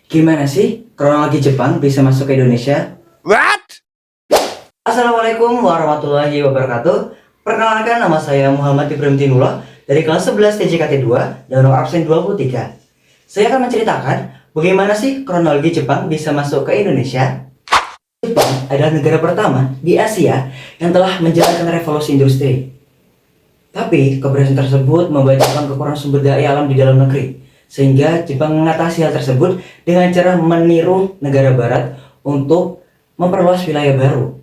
Gimana sih kronologi Jepang bisa masuk ke Indonesia? What? Assalamualaikum warahmatullahi wabarakatuh. Perkenalkan, nama saya Muhammad Ibrahim Tinullah dari kelas 11 TJKT 2 dan nomor absen 23. Saya akan menceritakan bagaimana sih kronologi Jepang bisa masuk ke Indonesia. Jepang adalah negara pertama di Asia yang telah menjalankan revolusi industri. Tapi keberhasilan tersebut membuat Jepang kekurangan sumber daya alam di dalam negeri. Sehingga Jepang mengatasi hal tersebut dengan cara meniru negara barat untuk memperluas wilayah baru.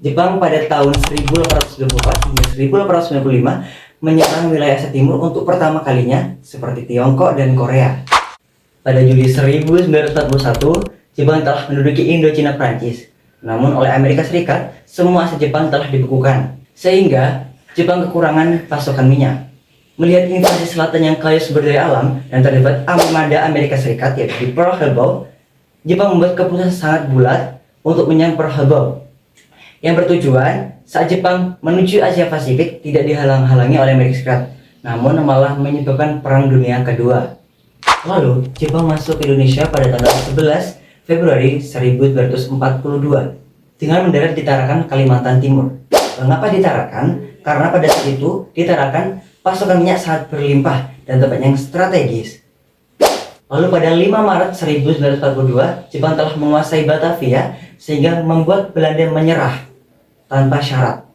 Jepang pada tahun 1894 hingga 1895 menyerang wilayah Asia Timur untuk pertama kalinya seperti Tiongkok dan Korea. Pada Juli 1941, Jepang telah menduduki Indochina Prancis. Namun oleh Amerika Serikat, semua aset Jepang telah dibekukan. Sehingga Jepang kekurangan pasokan minyak. Melihat invasi selatan yang kaya sumber daya alam dan terdapat armada Amerika Serikat yaitu di Pearl Harbor, Jepang membuat keputusan sangat bulat untuk menyerang Pearl Harbor yang bertujuan saat Jepang menuju Asia Pasifik tidak dihalang-halangi oleh Amerika Serikat, namun malah menyebabkan Perang Dunia Kedua. Lalu Jepang masuk ke Indonesia pada tanggal 11 Februari 1942 dengan mendarat di Tarakan, Kalimantan Timur. Mengapa di Tarakan? Karena pada saat itu di Tarakan pasokan minyak sangat berlimpah dan tempat yang strategis. Lalu pada 5 Maret 1942, Jepang telah menguasai Batavia sehingga membuat Belanda menyerah tanpa syarat.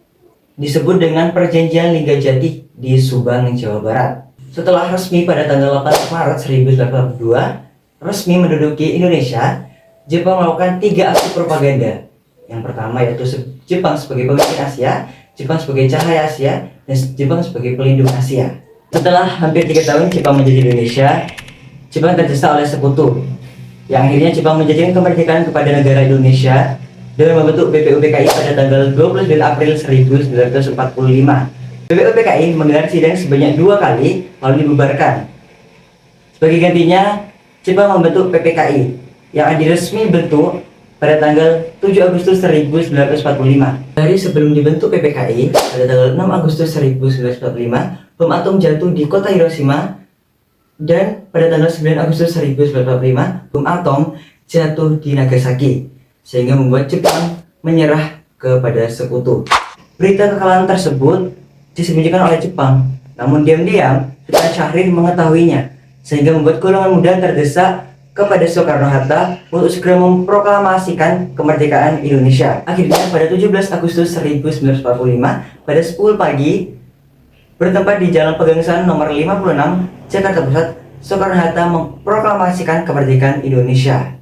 Disebut dengan Perjanjian Linggajati di Subang, Jawa Barat. Setelah resmi pada tanggal 8 Maret 1942 resmi menduduki Indonesia, Jepang melakukan 3 aksi propaganda. Yang pertama yaitu Jepang sebagai pemimpin Asia, Jepang sebagai cahaya Asia, dan Jepang sebagai pelindung Asia. Setelah hampir 3 tahun Jepang menjadi Indonesia, Jepang terdesak oleh sekutu. Yang akhirnya Jepang menjadikan kemerdekaan kepada negara Indonesia dengan membentuk BPUPKI pada tanggal 29 April 1945. BPUPKI menggelar sidang sebanyak 2 kali lalu dibubarkan. Sebagai gantinya, Jepang membentuk PPKI yang diresmi bentuk pada tanggal 7 Agustus 1945. Dari sebelum dibentuk PPKI, pada tanggal 6 Agustus 1945, bom atom jatuh di kota Hiroshima, dan pada tanggal 9 Agustus 1945, bom atom jatuh di Nagasaki, sehingga membuat Jepang menyerah kepada sekutu. Berita kekalahan tersebut disembunyikan oleh Jepang, namun diam-diam Sultan Syahrir mengetahuinya, sehingga membuat golongan muda terdesak kepada Soekarno-Hatta untuk segera memproklamasikan kemerdekaan Indonesia. Akhirnya pada 17 Agustus 1945 pada 10 pagi bertempat di Jalan Pegangsaan nomor 56 Jakarta Pusat, Soekarno-Hatta memproklamasikan kemerdekaan Indonesia.